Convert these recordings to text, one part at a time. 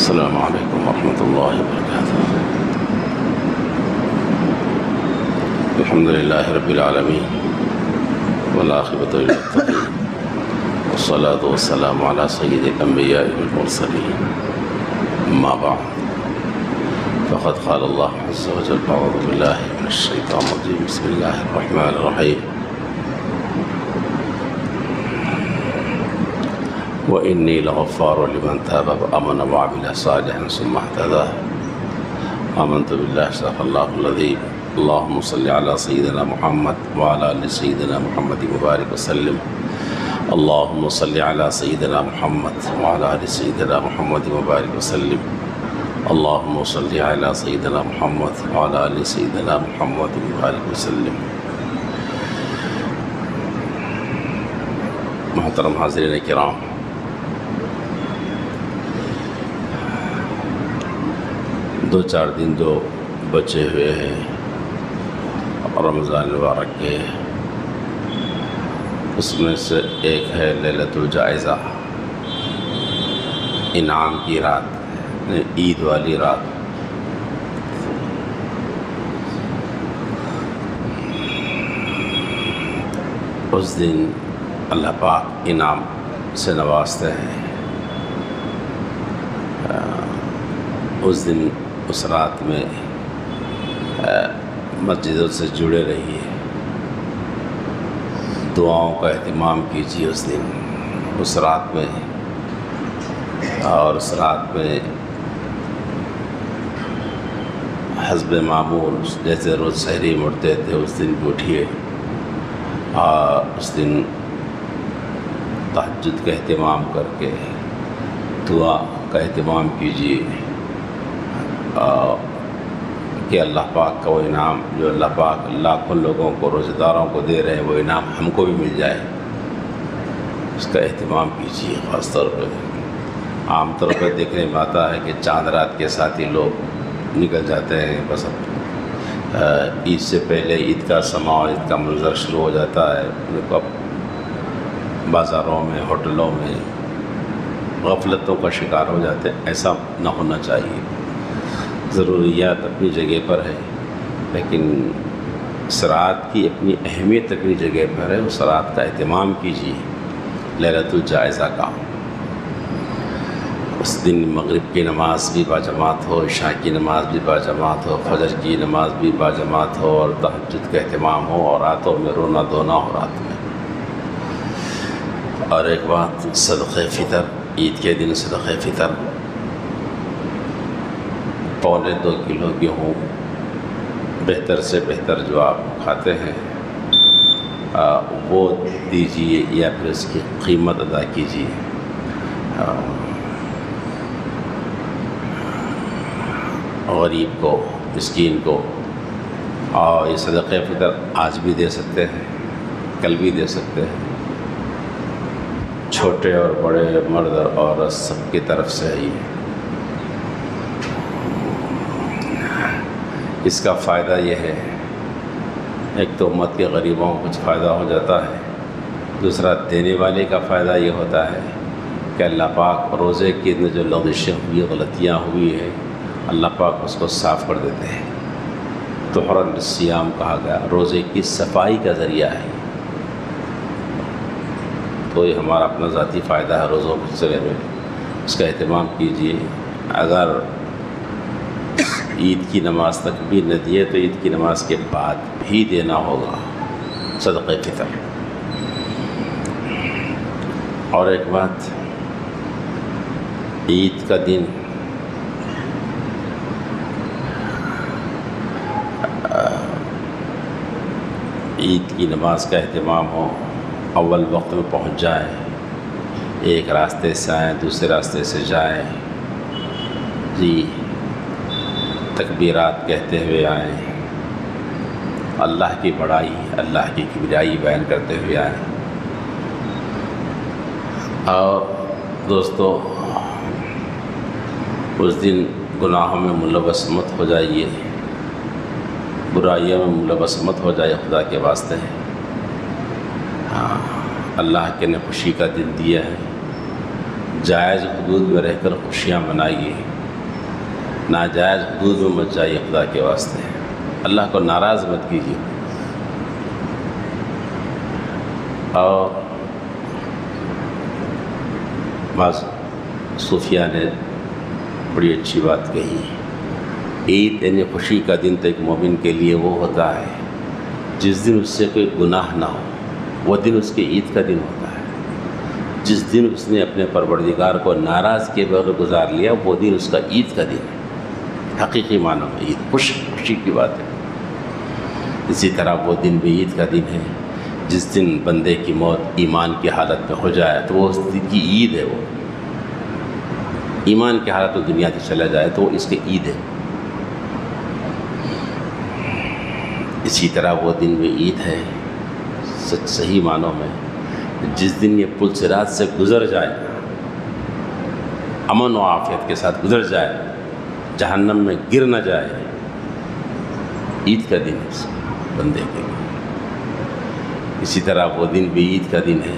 السلام علیکم ورحمۃ اللہ وبرکاتہ۔ الحمد للہ رب العالمین والعاقبۃ للمتقین والصلاة والسلام علی سید الانبیاء والمرسلین، اما بعد فقد قال اللہ عز وجل اعوذ باللہ من الشیطان الرجیم بسم اللہ الرحمن الرحیم وإني لغفار لمن تاب وآمن وعمل صالحا ثم اهتدى آمنت بالله صدق الله العظيم اللهم صل على سيدنا محمد وعلى آل سيدنا محمد وبارك وسلم اللهم صل على سيدنا محمد وعلى آل سيدنا محمد وبارك وسلم اللهم صل على سيدنا محمد وعلى آل سيدنا محمد وبارك وسلم۔ محترم حاضرین کرام، دو چار دن جو بچے ہوئے ہیں رمضان المبارک کے، اس میں سے ایک ہے لیلۃ الجائزہ، انعام کی رات، عید والی رات۔ اس دن اللہ پاک انعام سے نوازتے ہیں۔ اس دن اس رات میں مسجدوں سے جڑے رہیے، دعاؤں کا اہتمام کیجیے اس دن، اس رات میں، اور اس رات میں حسب معمول جیسے روز سحری مڑتے تھے اس دن بھی اٹھیے، اور اس دن تہجد کا اہتمام کر کے دعا کا اہتمام کیجیے کہ اللہ پاک کا وہ انعام جو اللہ پاک لاکھوں لوگوں کو، روزہ داروں کو دے رہے ہیں، وہ انعام ہم کو بھی مل جائے، اس کا اہتمام کیجیے۔ خاص طور پہ عام طور پہ دیکھنے میں آتا ہے کہ چاند رات کے ساتھ ہی لوگ نکل جاتے ہیں، بس اب عید سے پہلے عید کا سماع، عید کا منظر شروع ہو جاتا ہے، اب بازاروں میں، ہوٹلوں میں غفلتوں کا شکار ہو جاتے ہیں۔ ایسا نہ ہونا چاہیے۔ ضروریات اپنی جگہ پر ہے، لیکن اس رات کی اپنی اہمیت اپنی جگہ پر ہے۔ اس رات کا اہتمام کیجیے، لیلۃ الجائزہ کا۔ اس دن مغرب کی نماز بھی باجماعت ہو، عشاء کی نماز بھی باجماعت ہو، فجر کی نماز بھی باجماعت ہو، اور تہجد کا اہتمام ہو، اور راتوں میں رونا دھونا ہو رات میں۔ اور ایک بات، صدقہ فطر، عید کے دن صدقہ فطر 2.25 کلو گیہوں، بہتر سے بہتر جو آپ کھاتے ہیں وہ دیجیے، یا پھر اس کی قیمت ادا کیجیے۔ غریب کو، مسکین کو، اور یہ صدقہ فطر آج بھی دے سکتے ہیں، کل بھی دے سکتے ہیں، چھوٹے اور بڑے، مرد اور عورت، سب کی طرف سے ہی۔ اس کا فائدہ یہ ہے، ایک تو امت کے غریبوں کو کچھ فائدہ ہو جاتا ہے، دوسرا دینے والے کا فائدہ یہ ہوتا ہے کہ اللہ پاک روزے کے اندر جو لغزشیں ہوئی، غلطیاں ہوئی ہیں، اللہ پاک اس کو صاف کر دیتے ہیں۔ طہرا للصیام کہا گیا، روزے کی صفائی کا ذریعہ ہے۔ تو یہ ہمارا اپنا ذاتی فائدہ ہے روزوں کے سلسلے میں، اس کا اہتمام کیجیے۔ اگر عید کی نماز تک بھی نہ دیے تو عید کی نماز کے بعد بھی دینا ہوگا صدقہ فطر۔ اور ایک بات، عید کا دن عید کی نماز کا اہتمام ہو، اول وقت میں پہنچ جائیں، ایک راستے سے آئیں، دوسرے راستے سے جائیں، جی تکبیرات کہتے ہوئے آئیں، اللہ کی بڑائی، اللہ کی کبریائی بیان کرتے ہوئے آئیں۔ اور دوستو، اس دن گناہوں میں ملوث مت ہو جائیے، برائیوں میں ملوث مت ہو جائے، خدا کے واسطے۔ اللہ کے نے خوشی کا دن دیا ہے، جائز حدود میں رہ کر خوشیاں منائیے۔ ناجائز حدود میں مت جائیے خدا کے واسطے، اللہ کو ناراض مت کیجیے۔ اور بعض صوفیہ نے بڑی اچھی بات کہی، عید یعنی خوشی کا دن تو ایک مومن کے لیے وہ ہوتا ہے جس دن اس سے کوئی گناہ نہ ہو، وہ دن اس کے عید کا دن ہوتا ہے۔ جس دن اس نے اپنے پروردگار کو ناراض کیے بغیر گزار لیا، وہ دن اس کا عید کا دن ہے، حقیقی معنوں میں عید، خوشی کی بات ہے۔ اسی طرح وہ دن بھی عید کا دن ہے جس دن بندے کی موت ایمان کی حالت میں ہو جائے تو وہ اس دن کی عید ہے، وہ ایمان کی حالت میں دنیا سے چلا جائے تو وہ اس کی عید ہے۔ اسی طرح وہ دن بھی عید ہے صحیح معنوں میں جس دن یہ پل صراط سے گزر جائے، امن و عافیت کے ساتھ گزر جائے، جہنم میں گر نہ جائے، عید کا دن ہے بندے کے لیے۔ اسی طرح وہ دن بھی عید کا دن ہے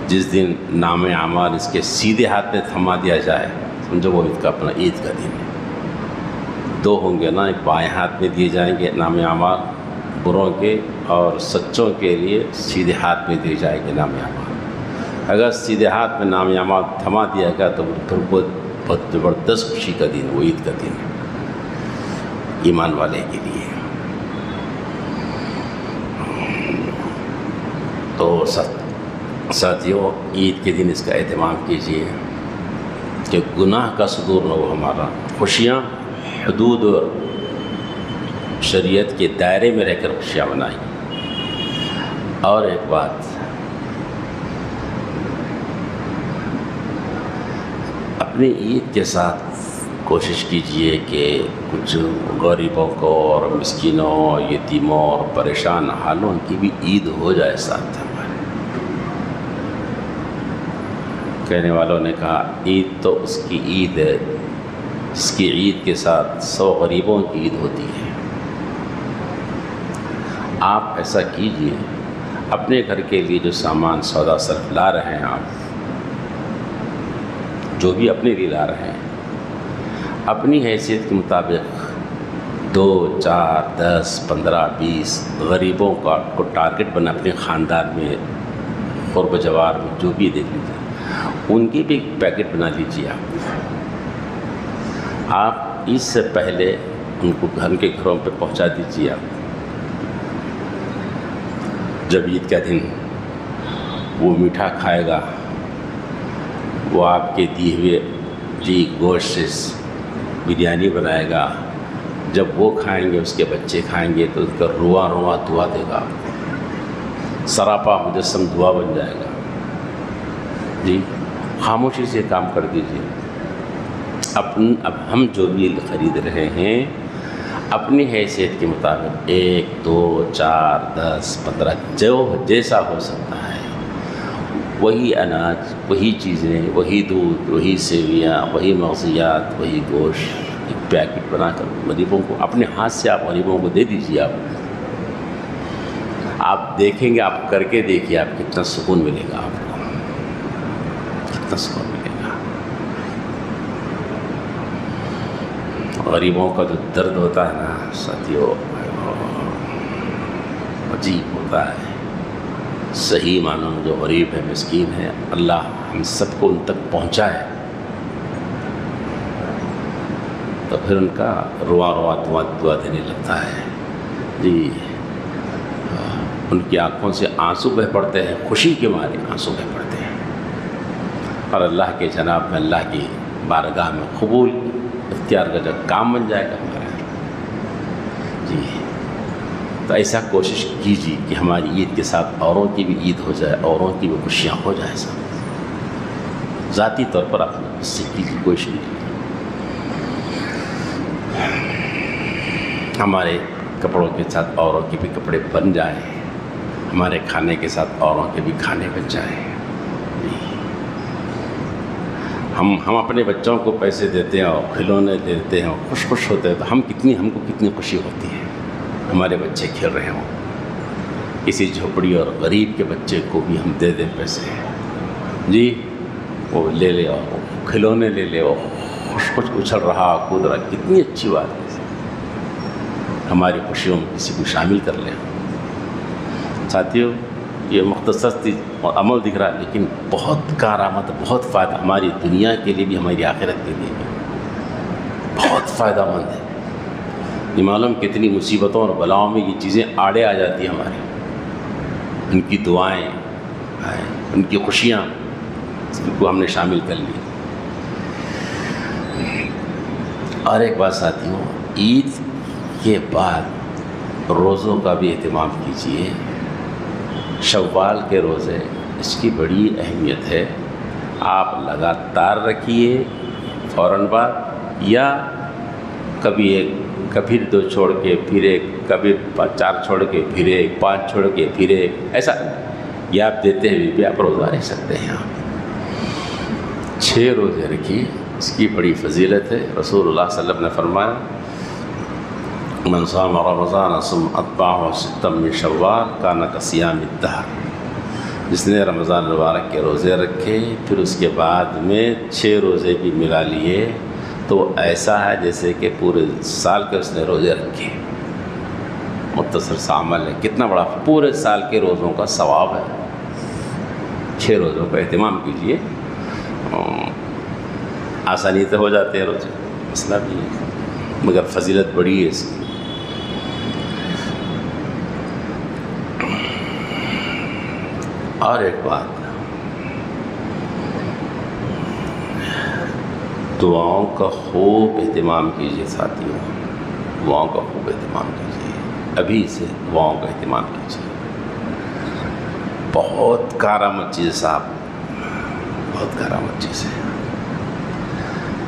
جس دن نام اعمال اس کے سیدھے ہاتھ میں تھما دیا جائے، سمجھو وہ اس کا اپنا عید کا دن ہے۔ دو ہوں گے نا، ایک بائیں ہاتھ میں دیے جائیں گے نام اعمال بروں کے، اور سچوں کے لیے سیدھے ہاتھ میں دیے جائے گے نام اعمال۔ اگر سیدھے ہاتھ میں نام اعمال تھما دیا گیا تو پھر بہت زبردست خوشی کا دن، وہ عید کا دن ہے ایمان والے کے لیے۔ تو ساتھیوں، عید کے دن اس کا اہتمام کیجیے کہ گناہ کا صدور نہ ہو ہمارا، خوشیاں حدود اور شریعت کے دائرے میں رہ کر خوشیاں منائیں۔ اور ایک بات، اپنی عید کے ساتھ کوشش کیجئے کہ کچھ غریبوں کو اور مسکینوں، یتیموں اور پریشان حالوں کی بھی عید ہو جائے ساتھ ہمارے۔ کہنے والوں نے کہا عید تو اس کی عید ہے جس کی عید کے ساتھ 100 غریبوں کی عید ہوتی ہے۔ آپ ایسا کیجئے، اپنے گھر کے لیے جو سامان سودا صرف لا رہے ہیں، آپ جو بھی اپنے لیے لا رہے ہیں، اپنی حیثیت کے مطابق 2، 4، 10، 15، 20 غریبوں کو ٹارگٹ بنا، اپنے خاندان میں قرب جوار میں جو بھی دیکھ لیجیے، ان کی بھی ایک پیکٹ بنا لیجیے۔ آپ عید سے پہلے ان کو گھر کے گھروں پہ پہنچا دیجیے۔ آپ جب عید کا دن وہ میٹھا کھائے گا، وہ آپ کے دیے ہوئے گوشت سے بریانی بنائے گا، جب وہ کھائیں گے اس کے بچے کھائیں گے تو اس کا رواں رواں دعا دے گا، سراپا مجسم دعا بن جائے گا۔ جی خاموشی سے کام کر دیجیے۔ اب ہم جو بھی خرید رہے ہیں اپنی حیثیت کے مطابق 1، 2، 4، 10، 15 جو جیسا ہو سکتا ہے، وہی اناج، وہی چیزیں، وہی دودھ، وہی سیویاں، وہی مغزیات، وہی گوشت، ایک پیکٹ بنا کر غریبوں کو اپنے ہاتھ سے آپ غریبوں کو دے دیجیے۔ آپ دیکھیں گے، آپ کر کے دیکھیے، آپ کتنا سکون ملے گا، آپ کو کتنا سکون ملے گا۔ غریبوں کا جو درد ہوتا ہے نا ساتھیوں، عجیب ہوتا ہے۔ صحیح معنوں میں جو غریب ہے، مسکین ہے، اللہ ہم سب کو ان تک پہنچائے تو پھر ان کا رواں رواں دعا دینے لگتا ہے۔ جی ان کی آنکھوں سے آنسو بہہ پڑتے ہیں، خوشی کے مارے آنسو بہہ پڑتے ہیں، اور اللہ کے جناب میں، اللہ کی بارگاہ میں قبول اختیار کا جب کام بن جائے گا ہمارا۔ جی تو ایسا کوشش کیجیے کہ ہماری عید کے ساتھ اوروں کی بھی عید ہو جائے، اوروں کی بھی خوشیاں ہو جائے سب۔ ذاتی طور پر آپ اس سے کیجیے کوشش نہیں، ہمارے کپڑوں کے ساتھ اوروں کے بھی کپڑے بن جائیں، ہمارے کھانے کے ساتھ اوروں کے بھی کھانے بن جائیں۔ ہم اپنے بچوں کو پیسے دیتے ہیں اور کھلونے دیتے ہیں اور خوش ہوتے ہیں تو ہم کو کتنی خوشی ہوتی ہے، ہمارے بچے کھیل رہے ہوں، کسی جھوپڑی اور غریب کے بچے کو بھی ہم دے دیں پیسے، جی وہ لے لے اور کھلونے لے لے اور خوش خوش اچھل رہا کود رہا، کتنی اچھی بات ہے، ہماری خوشیوں میں کسی کو شامل کر لیں۔ ساتھیوں، یہ مختصر عمل دکھ رہا ہے لیکن بہت کارآمد، بہت فائدہ، ہماری دنیا کے لیے بھی ہماری آخرت کے لیے بھی بہت فائدہ مند ہے۔ یہ معلوم کتنی مصیبتوں اور بلاؤں میں یہ چیزیں آڑے آ جاتی ہیں ہماری، ان کی دعائیں، ان کی خوشیاں، اس کو ہم نے شامل کر لی۔ اور ایک بات ساتھیوں، عید کے بعد روزوں کا بھی اہتمام کیجیے۔ شوال کے روزے، اس کی بڑی اہمیت ہے، آپ لگاتار رکھیے فوراً بعد، یا کبھی ایک، کبھی 2 چھوڑ کے پھر ایک، کبھی 4 چھوڑ کے پھر ایک، 5 چھوڑ کے پھر ایک، ایسا یہ آپ دیتے ہوئے بھی آپ روزہ رکھ سکتے ہیں۔ آپ 6 روزے رکھیے، اس کی بڑی فضیلت ہے۔ رسول اللہ صلی اللہ علیہ وسلم نے فرمایا من صام رمضان ثم اتبعه 6 من شوال کان کصیام الدہر، جس نے رمضان مبارک کے روزے رکھے پھر اس کے بعد میں 6 روزے بھی ملا لیے تو ایسا ہے جیسے کہ پورے سال کے اس نے روزے رکھے۔ مختصر سا عمل ہے، کتنا بڑا پورے سال کے روزوں کا ثواب ہے۔ 6 روزوں کا اہتمام کیجیے، آسانی سے ہو جاتے ہیں روزے، مسئلہ بھی ہے، مگر فضیلت بڑی ہے اس کی۔ اور ایک بات، دعاؤں کا خوب اہتمام کیجیے ساتھیوں، دعاؤں کا خوب اہتمام کیجیے، ابھی سے دعاؤں کا اہتمام کیجیے۔ بہت کارآمد چیز ہے صاحب، بہت کارآمد چیز ہے۔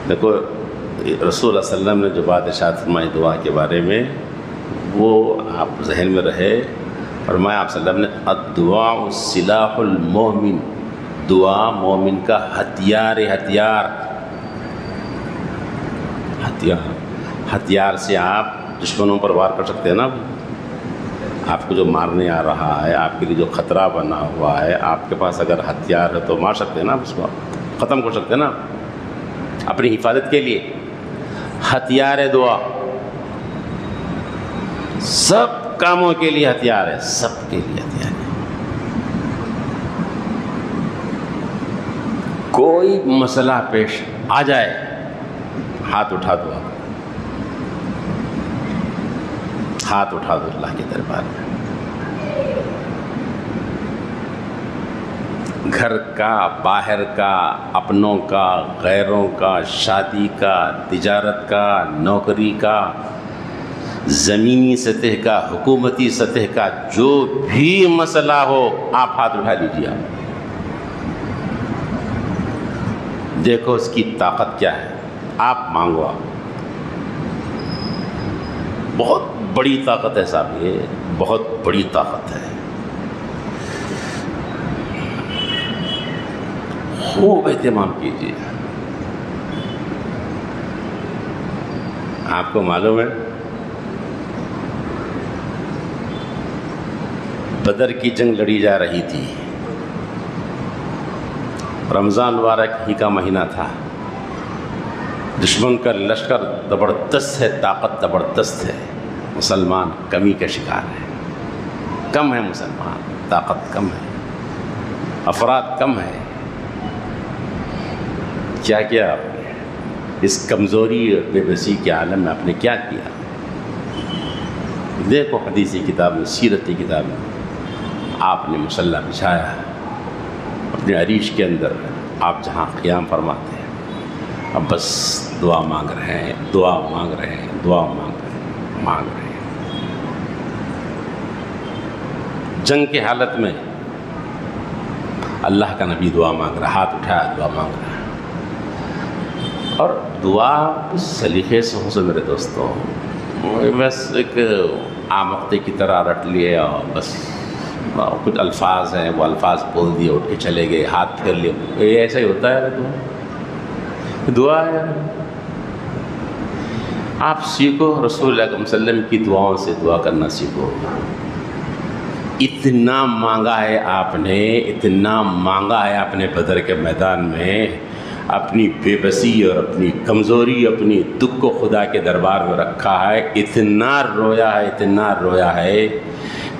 دیکھو رسول اللہ صلی اللہ علیہ وسلم نے جو بات ارشاد فرمائی دعا کے بارے میں، وہ آپ ذہن میں رہے۔ فرمایا آپ صلی اللہ علیہ وسلم نے الدعاء سلاح المومن، دعا مومن کا ہتھیار ہے، ہتھیار سے آپ دشمنوں پر وار کر سکتے ہیں نا۔ آپ کو جو مارنے آ رہا ہے، آپ کے لیے جو خطرہ بنا ہوا ہے، آپ کے پاس اگر ہتھیار ہے تو مار سکتے ہیں نا، اس کو ختم کر سکتے ہیں نا اپنی حفاظت کے لیے۔ ہتھیار ہے دعا، سب کاموں کے لیے ہتھیار ہے، سب کے لیے ہتھیار ہے۔ کوئی مسئلہ پیش آ جائے، ہاتھ اٹھا دو، ہاتھ اٹھا دو اللہ کے دربار میں۔ گھر کا، باہر کا، اپنوں کا، غیروں کا، شادی کا، تجارت کا، نوکری کا، زمینی سطح کا، حکومتی سطح کا، جو بھی مسئلہ ہو آپ ہاتھ اٹھا لیجیے۔ دیکھو اس کی طاقت کیا ہے، آپ مانگو۔ آپ بہت بڑی طاقت ہے صاحب، یہ بہت بڑی طاقت ہے۔ خوب اہتمام کیجیے۔ آپ کو معلوم ہے بدر کی جنگ لڑی جا رہی تھی، رمضان مبارک ہی کا مہینہ تھا، دشمن کا لشکر زبردست ہے، طاقت زبردست ہے، مسلمان کمی کا شکار ہے، کم ہے مسلمان، طاقت کم ہے، افراد کم ہے۔ کیا کیا آپ نے اس کمزوری اور بے بسی کے عالم میں؟ آپ نے کیا کیا؟ دیکھو حدیثی کتاب میں، سیرتی کتاب میں آپ نے مسلح بچھایا اپنے عریش کے اندر، آپ جہاں قیام فرماتے ہیں، اب بس دعا مانگ رہے ہیں، دعا مانگ رہے ہیں، دعا مانگ رہے ہیں۔ جنگ کے حالت میں اللہ کا نبی دعا مانگ رہا، ہاتھ اٹھایا دعا مانگ رہا ہے۔ اور دعا اس سلیقے سے ہو میرے دوستوں، بس ایک آمقتے کی طرح رٹ لیے اور بس کچھ الفاظ ہیں وہ الفاظ بول دیے، اٹھ کے چلے گئے، ہاتھ پھیر لیے، یہ ایسا ہی ہوتا ہے دعا ہے۔ آپ سیکھو رسول اللہ صلی اللہ علیہ وسلم کی دعاؤں سے دعا کرنا سیکھو۔ اتنا مانگا ہے آپ نے، اتنا مانگا ہے آپ نے بدر کے میدان میں، اپنی بے بسی اور اپنی کمزوری، اپنی دکھ کو خدا کے دربار میں رکھا ہے. اتنا رویا ہے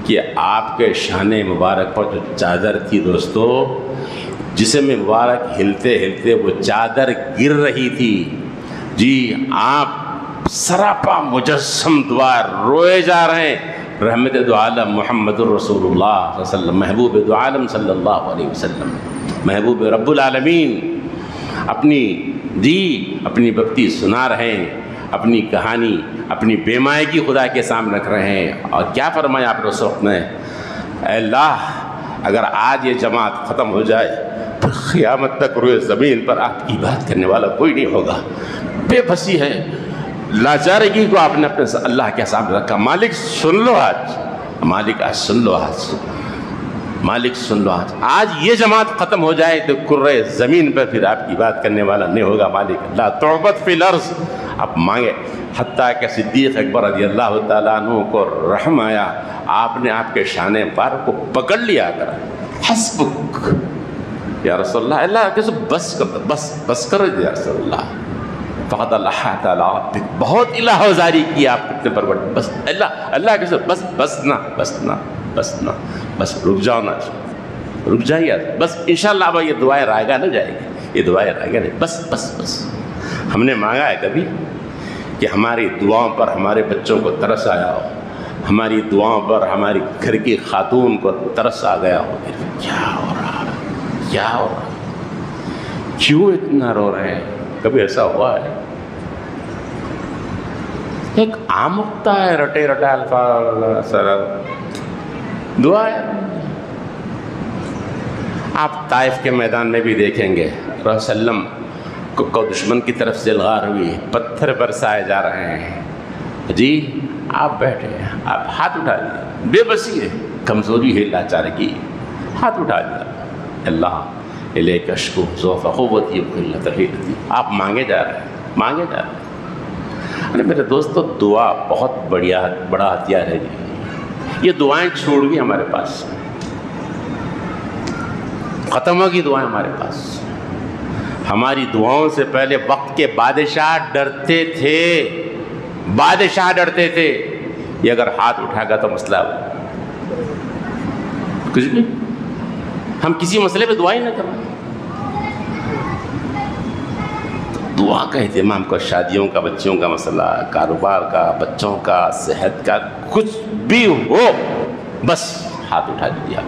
کہ آپ کے شان مبارک پر جو چادر تھی دوستو، جسم مبارک ہلتے ہلتے وہ چادر گر رہی تھی. جی آپ سراپا مجسم دعا روئے جا رہے ہیں. رحمت دو عالم محمد الرسول اللہ صلی اللہ علیہ وسلم، محبوب دو عالم صلی اللہ علیہ وسلم، محبوب رب العالمین اپنی بپتی سنا رہے ہیں، اپنی کہانی، اپنی بے مائگی خدا کے سامنے رکھ رہے ہیں. اور کیا فرمایا آپ نے اس وقت میں؟ اے اللہ، اگر آج یہ جماعت ختم ہو جائے پھر قیامت تک روئے زمین پر آپ کی بات کرنے والا کوئی نہیں ہوگا. بے بسی ہے، لاچارگی کو آپ نے اپنے اللہ کے سامنے رکھا. مالک سن لو آج، مالک آج سن لو، مالک سن لو آج یہ جماعت ختم ہو جائے تو کرے زمین پر پھر آپ کی بات کرنے والا نہیں ہوگا. مالک لا تعبد فی الارض، آپ مانگے. حتیٰ کہ صدیق اکبر رضی اللہ تعالیٰ عنہ کو رحم آیا، آپ نے آپ کے شان پار کو پکڑ لیا کر، حسبک یا رسول اللہ، اللہ کیسے بس کر، بس کرو یا رسول اللہ. فقط اللہ تعالیٰ بہت الہ وزاری کی آپ کتنے پرور، بس اللہ کیسے بس رک جاؤ نا، رک جائیے بس. انشاءاللہ اب یہ دعائیں رائگاں نہ جائے گی، یہ دعائیں رائگاں نہیں. بس ہم نے مانگا ہے کبھی کہ ہماری دعاؤں پر ہمارے بچوں کو ترس آیا ہو، ہماری دعاؤں پر ہماری گھر کی خاتون کو ترس آ گیا ہو. کیا ہو رہا، کیوں اتنا رو رہے ہیں؟ کبھی ایسا ہوا ہے؟ ایک عام نقطہ ہے، رٹے الفاظ سر دعا ہے. آپ طائف کے میدان میں بھی دیکھیں گے رسول وسلم کو دشمن کی طرف سے الغار ہوئی، پتھر برسائے جا رہے ہیں. جی آپ بیٹھے ہیں، آپ ہاتھ اٹھا لیا، بے بسی ہے، کمزوری ہے، لاچارگی، ہاتھ اٹھا لیا. اللہ الیک اشکو ضعف قوتی وقلۃ حیلتی، آپ مانگے جا رہے ہیں. ارے میرے دوستو، دعا بہت بڑا ہتھیار ہے جی. یہ دعائیں چھوڑ گئی ہمارے پاس، ختم ہوگی دعائیں ہمارے پاس. ہماری دعاؤں سے پہلے وقت کے بادشاہ ڈرتے تھے. یہ اگر ہاتھ اٹھا گا تو مسئلہ کچھ بھی، ہم کسی مسئلے پہ دعا ہی نہ کریں. دعا کا اہتمام کو، شادیوں کا، بچوں کا مسئلہ، کاروبار کا، بچوں کا، صحت کا، کچھ بھی ہو، بس ہاتھ اٹھا دیا.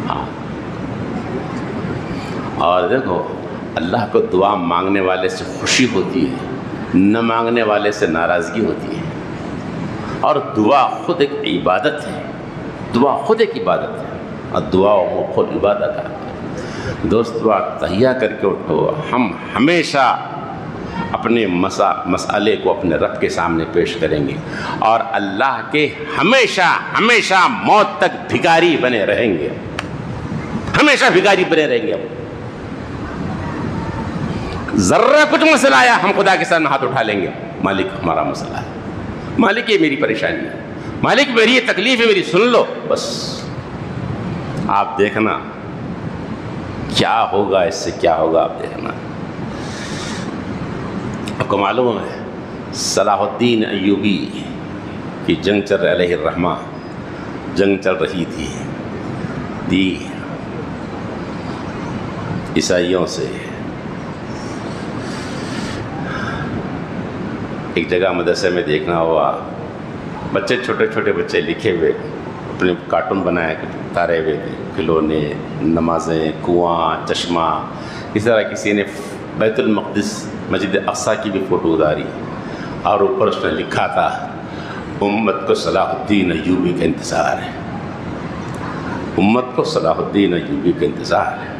ہاں، اور دیکھو، اللہ کو دعا مانگنے والے سے خوشی ہوتی ہے، نہ مانگنے والے سے ناراضگی ہوتی ہے. اور دعا خود ایک عبادت ہے، اور دعا وہ خود عبادت ہے. دوست، دعا تہیا کر کے اٹھو. ہم ہمیشہ اپنے مسئلے کو اپنے رب کے سامنے پیش کریں گے، اور اللہ کے ہمیشہ موت تک بھکاری بنے رہیں گے. ذرہ کچھ مسئلہ آیا، ہم خدا کے سامنے ہاتھ اٹھا لیں گے. مالک ہمارا مسئلہ ہے، مالک یہ میری پریشانی ہے، مالک میری یہ تکلیف ہے، میری سن لو. بس آپ دیکھنا کیا ہوگا، اس سے کیا ہوگا آپ دیکھنا. آپ کو معلوم ہے صلاح الدین ایوبی کی جنگ چل علیہ الرحمہ جنگ چل رہی تھی عیسائیوں سے. ایک جگہ مدرسے میں دیکھنا ہوا، بچے چھوٹے بچے لکھے ہوئے، اپنے کارٹون بنائے تارے ہوئے تھے، کھلونے، نمازیں، کنواں، چشمہ. اس طرح کسی نے بیت المقدس مسجد اقصیٰ کی بھی فوٹو اتاری، اور اوپر اس نے لکھا تھا امت کو صلاح الدین ایوبی کا انتظار ہے. امت کو صلاح الدین ایوبی کا انتظار ہے.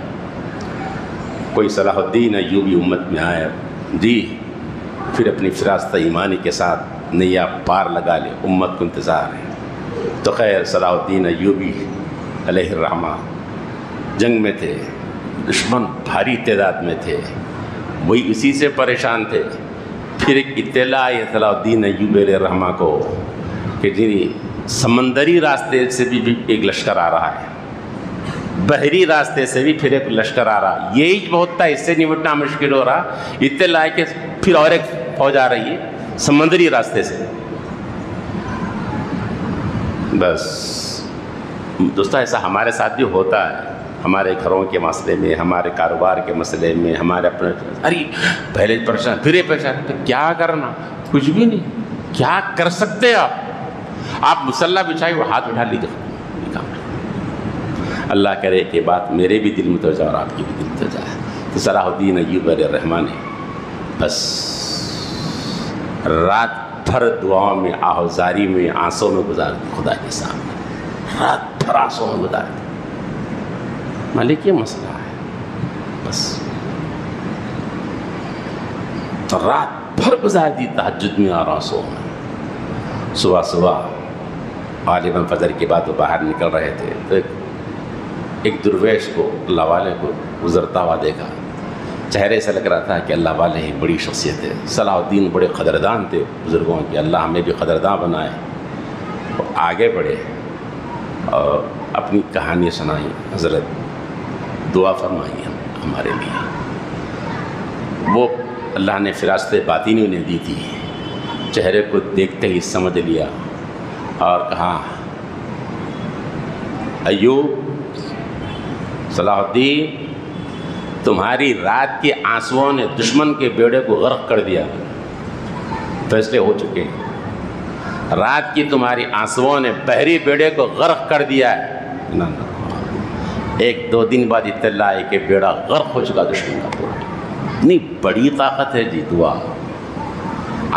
کوئی صلاح الدین ایوبی امت میں آئے جی، پھر اپنی فراست ایمانی کے ساتھ نیا پار لگا لے. امت کو انتظار ہے. تو خیر، صلاح الدین ایوبی علیہ الرحمہ جنگ میں تھے، دشمن بھاری تعداد میں تھے، وہی اسی سے پریشان تھے. پھر ایک اطلاع آئی صلاح الدین ایوبی علیہ الرحمہ کو کہ جی سمندری راستے سے بھی ایک لشکر آ رہا ہے، بحری راستے سے بھی پھر ایک لشکر آ رہا، یہی بہت تھا، اس سے نمٹنا مشکل ہو رہا، اطلاع آئے کہ پھر اور ایک فوج آ رہی ہے سمندری راستے سے۔ بس دوستو ایسا ہمارے ساتھ بھی ہوتا ہے، ہمارے گھروں کے مسئلے میں، ہمارے کاروبار کے مسئلے میں، ہمارے اپنے، ارے پہلے پریشان پھر پریشان، تو کیا کرنا؟ کچھ بھی نہیں، کیا کر سکتے آپ مصلح بچھائی وہ ہاتھ اٹھا لیجیے۔ اللہ کرے کہ بات میرے بھی دل میں تو جائے اور آپ کی بھی دل میں تو جائے۔ تو صلاح الدین ایوب علیہ الرحمٰن نے بس رات بھر دعاؤں میں، آہوزاری میں، آنسوں میں گزار دی خدا کے سامنے، رات بھر آنسوں میں گزار دی۔ مالک یہ مسئلہ ہے، بس تو رات بھر گزار دی تہجد میں اور آنسوں میں۔ صبح غالباً فجر کے بعد وہ باہر نکل رہے تھے تو ایک درویش کو، اللہ والے کو گزرتا ہوا دیکھا، چہرے سے لگ رہا تھا کہ اللہ والے ہی بڑی شخصیت ہے۔ صلاح الدین بڑے قدردان تھے بزرگوں کے، اللہ ہمیں بھی قدردان بنائے۔ وہ آگے بڑھے اور اپنی کہانی سنائی، حضرت دعا فرمائی ہمارے لیے۔ وہ اللہ نے فراست باطنی انہیں دی تھی، چہرے کو دیکھتے ہی سمجھ لیا اور کہا، ایوب، صلاح الدین، تمہاری رات کے آنسوؤں نے دشمن کے بیڑے کو غرق کر دیا، فیصلے ہو چکے ہیں۔ رات کی تمہاری آنسوؤں نے بحری بیڑے کو غرق کر دیا ہے۔ ایک دو دن بعد اطلاع آئی کہ بیڑا غرق ہو چکا دشمن کا پورا۔ اتنی بڑی طاقت ہے جی دعا،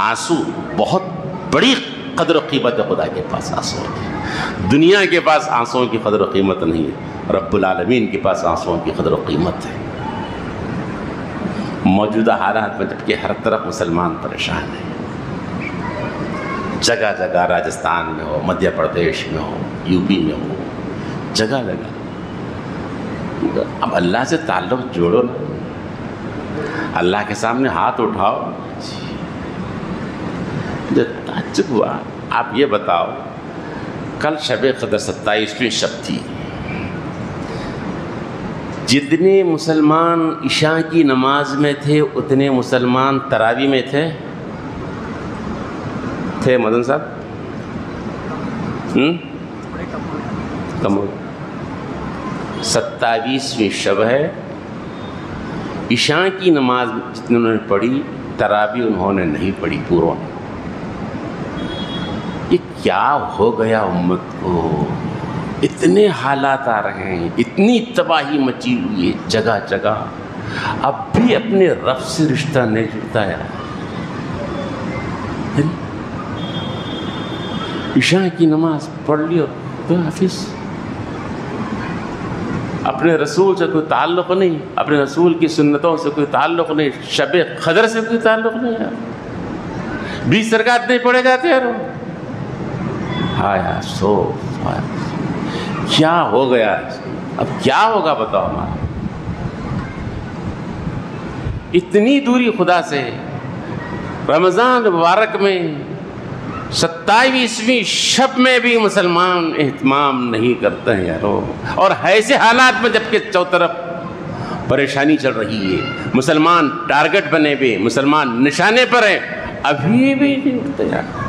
آنسو بہت بڑی قدر و قیمت ہے خدا کے پاس آنسو کی۔ دنیا کے پاس آنسوؤں کی قدر و قیمت نہیں ہے، رب العالمین کے پاس آنسوؤں کی قدر و قیمت ہے۔ موجودہ حالات میں جبکہ ہر طرف مسلمان پریشان ہیں، جگہ جگہ، راجستھان میں ہو، مدھیہ پردیش میں ہو، یو پی میں ہو، جگہ جگہ۔ اب اللہ سے تعلق جوڑو نا، اللہ کے سامنے ہاتھ اٹھاؤ۔ تعجب ہوا، آپ یہ بتاؤ، کل شب قدر 27ویں شب تھی، جتنے مسلمان عشاء کی نماز میں تھے اتنے مسلمان تراویح میں تھے مدن صاحب؟ کم ہو، 27ویں شب ہے، عشاء کی نماز جتنے انہوں نے پڑھی، تراویح انہوں نے نہیں پڑھی پوروں نے۔ یہ کیا ہو گیا امت کو؟ اتنے حالات آ رہے ہیں، اتنی تباہی مچی ہوئی ہے جگہ جگہ، اب بھی اپنے رب سے رشتہ نہیں جڑتا ہے۔ عشاء کی نماز پڑھ لی تو حافظ، اپنے رسول سے کوئی تعلق نہیں، اپنے رسول کی سنتوں سے کوئی تعلق نہیں، شب قدر سے کوئی تعلق نہیں ہے، 20 رکعت نہیں پڑھے جاتے ہیں۔ ہائے افسوس، کیا ہو گیا؟ اب کیا ہوگا بتاؤ ہمارا؟ اتنی دوری خدا سے، رمضان مبارک میں 27ویں شب میں بھی مسلمان اہتمام نہیں کرتے ہیں یارو، اور ایسے حالات میں جبکہ چوطرف پریشانی چل رہی ہے، مسلمان ٹارگٹ بنے ہوئے، مسلمان نشانے پر ہیں، ابھی بھی نہیں اٹھتے یار۔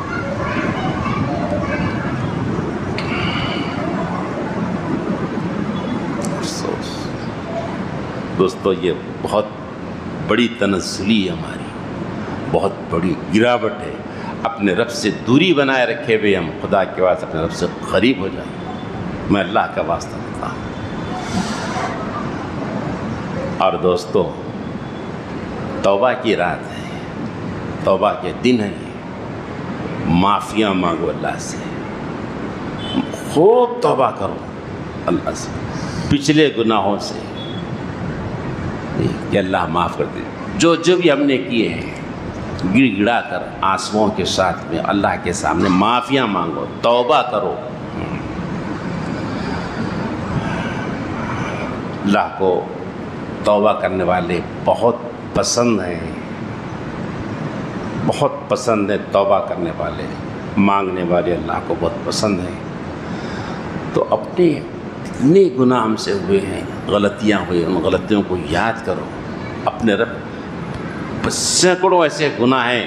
دوستو یہ بہت بڑی تنزلی ہے ہماری، بہت بڑی گراوٹ ہے۔ اپنے رب سے دوری بنائے رکھے ہوئے ہم خدا کے واسطے اپنے رب سے قریب ہو جائیں۔ میں اللہ کا واسطہ دیتا ہوں۔ اور دوستو توبہ کی رات ہے، توبہ کے دن ہے، معافیاں مانگو اللہ سے، خوب توبہ کرو اللہ سے، پچھلے گناہوں سے کہ اللہ معاف کر دے، جو بھی ہم نے کیے ہیں، گڑ گڑا کر آنسوؤں کے ساتھ میں اللہ کے سامنے معافیاں مانگو، توبہ کرو۔ اللہ کو توبہ کرنے والے بہت پسند ہیں، بہت پسند ہیں توبہ کرنے والے، مانگنے والے اللہ کو بہت پسند ہیں۔ تو اپنے کتنے گناہ ہم سے ہوئے ہیں، غلطیاں ہوئی، ان غلطیوں کو یاد کرو. اپنے رب سینکڑوں ایسے گناہ ہیں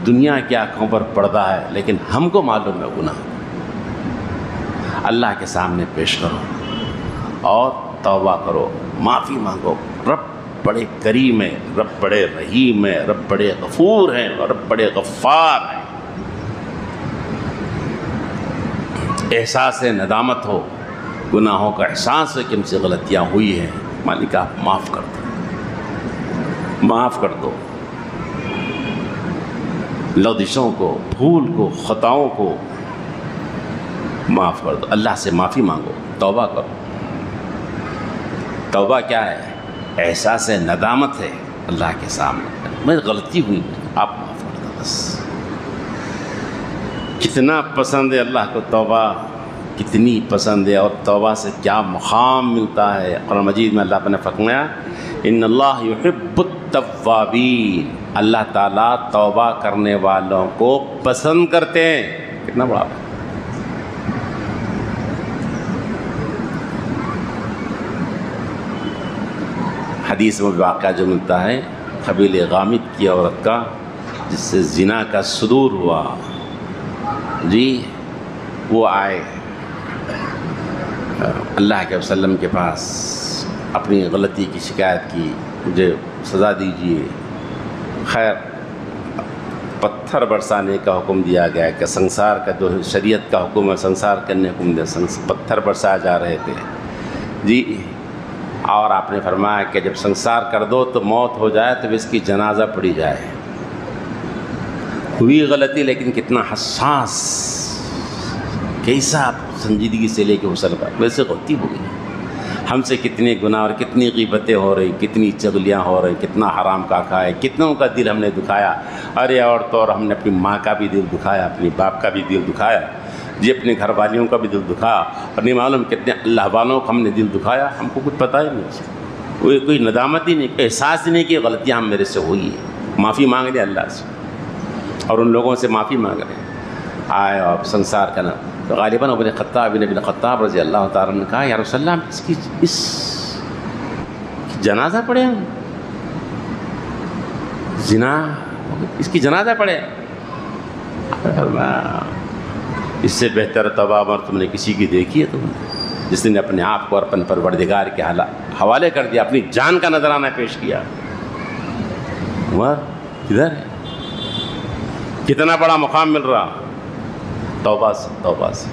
دنیا کی آنکھوں پر پردہ ہے لیکن ہم کو معلوم ہے گناہ. اللہ کے سامنے پیش کرو اور توبہ کرو، معافی مانگو. رب بڑے کریم ہے، رب بڑے رحیم ہے، رب بڑے غفور ہیں اور رب بڑے غفار ہیں. احساس ندامت ہو، گناہوں کا احساس ہے کہ ہم سے غلطیاں ہوئی ہیں، مالک آپ معاف کر دو، معاف کر دو. لغزشوں کو، بھول کو، خطاؤں کو معاف کر دو. اللہ سے معافی مانگو، توبہ کرو. توبہ کیا ہے؟ احساس ندامت ہے اللہ کے سامنے، میں غلطی ہوئی، آپ معاف کر دو بس. کتنا پسند ہے اللہ کو توبہ، کتنی پسند ہے، اور توبہ سے کیا مقام ملتا ہے. قرآن مجید میں اللہ نے فرمایا ان اللہ یحب التوابین، اللہ تعالیٰ توبہ کرنے والوں کو پسند کرتے ہیں. کتنا بڑا حدیث میں واقعہ جو ملتا ہے قبیل غامد کی عورت کا جس سے زنا کا صدور ہوا. جی وہ آئے اللہ کے وسلم کے پاس، اپنی غلطی کی شکایت کی، مجھے سزا دیجیے. خیر پتھر برسانے کا حکم دیا گیا کہ سنسار کا جو شریعت کا حکم ہے سنسار کرنے حکم دیا، پتھر برسائے جا رہے تھے. جی اور آپ نے فرمایا کہ جب سنسار کر دو تو موت ہو جائے تو اس کی جنازہ پڑی جائے. ہوئی غلطی لیکن کتنا حساس، کیسا سنجیدگی سے لے کے غسل کر، ویسے غلطی ہو گئی. ہم سے کتنے گناہ اور کتنی غیبتیں ہو رہی، کتنی چغلیاں ہو رہی، کتنا حرام کا کھائے، کتنوں کا دل ہم نے دکھایا. ارے اور تو اور ہم نے اپنی ماں کا بھی دل دکھایا، اپنی باپ کا بھی دل دکھایا، جی اپنے گھر والیوں کا بھی دل دکھایا، اور نہیں معلوم کتنے اللہ والوں کو ہم نے دل دکھایا. ہم کو کچھ پتہ ہی نہیں، کوئی ندامت ہی نہیں، احساس ہی نہیں کہ غلطیاں ہم میرے سے ہوئی ہیں. معافی مانگ لیں اللہ سے، اور ان لوگوں سے معافی مانگ رہے ہیں. آئے اور سنسار کا نام تو غالباً ابن خطاب رضی اللہ تعالیٰ نے کہا یا رسول اللہ اس کی جنازہ پڑھے ہم، زنا اس کی جنازہ پڑھے. اس سے بہتر توبہ عمر تم نے کسی کی دیکھی ہے؟ تم نے جس نے اپنے آپ کو اپنے پروردگار کے حوالے کر دیا، اپنی جان کا نذرانہ پیش کیا. عمر کدھر ہے؟ کتنا بڑا مقام مل رہا توبہ سے، توبہ سے.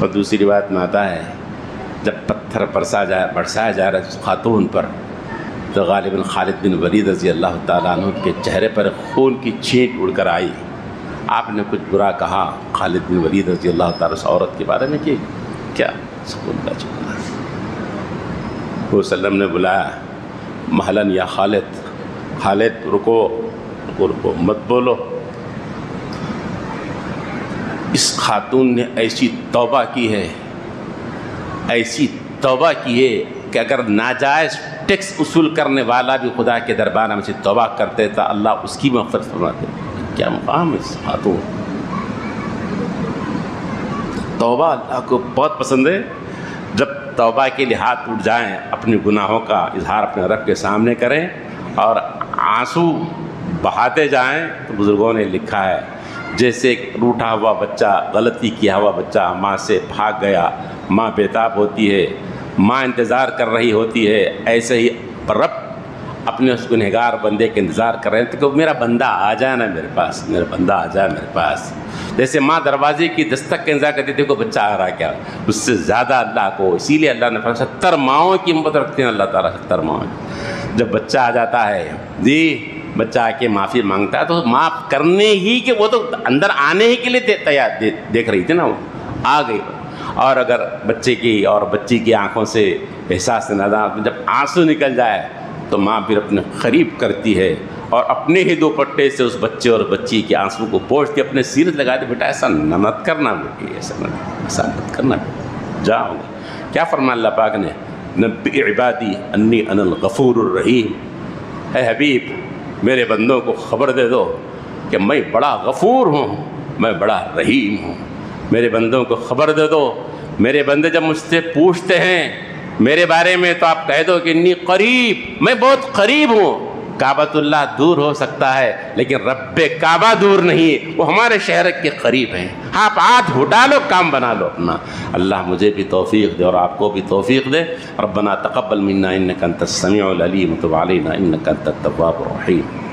اور دوسری روایت میں آتا ہے جب پتھر برسایا جا رہا ہے خاتون پر تو غالباً خالد بن ولید رضی اللہ تعالیٰ عنہ کے چہرے پر خون کی چھینٹ اڑ کر آئی. آپ نے کچھ برا کہا خالد بن ولید رضی اللہ تعالیٰ اس عورت کے بارے میں کہ کیا سکون کا چکا. وہ وسلم نے بلایا محلن یا خالد رکو مت بولو. اس خاتون نے ایسی توبہ کی ہے، ایسی توبہ کی ہے کہ اگر ناجائز ٹیکس وصول کرنے والا بھی خدا کے دربار میں سے توبہ کرتے تھا اللہ اس کی مغفرت فرماتے. کیا مقام ہے اس خاتون. توبہ اللہ کو بہت پسند ہے. جب توبہ کے لیے ہاتھ اٹھ جائیں، اپنے گناہوں کا اظہار اپنے رب کے سامنے کریں اور آنسو بہاتے جائیں تو بزرگوں نے لکھا ہے جیسے ایک روٹا ہوا بچہ، غلطی کیا ہوا بچہ ماں سے بھاگ گیا، ماں بیتاب ہوتی ہے، ماں انتظار کر رہی ہوتی ہے، ایسے ہی رب اپنے اس گنہگار بندے کے انتظار کر رہے ہیں کہ میرا بندہ آ جائے نا میرے پاس، میرا بندہ آ جائے میرے پاس. جیسے ماں دروازے کی دستک کا انتظار کرتی تھی کوئی بچہ آ رہا کیا، اس سے زیادہ اللہ کو، اسی لیے اللہ نے فرمایا 70 ماؤں کی محبت رکھتے ہیں اللہ تعالیٰ. 70 ماؤں جب بچہ آ جاتا ہے، جی بچہ آ کے معافی مانگتا ہے تو معاف کرنے ہی کہ وہ تو اندر آنے ہی کے لیے تیار دیکھ رہی تھی نا، وہ آ گئی. اور اگر بچے کی اور بچی کی آنکھوں سے احساس ندامت جب آنسو نکل جائے تو ماں پھر اپنے قریب کرتی ہے اور اپنے ہی دوپٹے سے اس بچے اور بچی کے آنسو کو پوچھ کے اپنے سیرت لگا دے. بیٹا ایسا مت کرنا، بیٹی ایسا مت کرنا، جاؤ. کیا فرمایا اللہ پاک نے؟ نبئ عبادی انی انا الغفور الرحیم. اے حبیب میرے بندوں کو خبر دے دو کہ میں بڑا غفور ہوں، میں بڑا رحیم ہوں. میرے بندوں کو خبر دے دو میرے بندے جب مجھ سے پوچھتے ہیں میرے بارے میں تو آپ کہہ دو کہ انی قریب، میں بہت قریب ہوں۔ کعبۃ اللہ دور ہو سکتا ہے لیکن رب کعبہ دور نہیں ہے، وہ ہمارے شہر کے قریب ہیں۔ آپ ہاتھ اٹھا لو، کام بنا لو اپنا۔ اللہ مجھے بھی توفیق دے اور آپ کو بھی توفیق دے۔ ربنا تقبل منا انک انت السمیع العلیم وتب علینا انک انت التواب الرحیم۔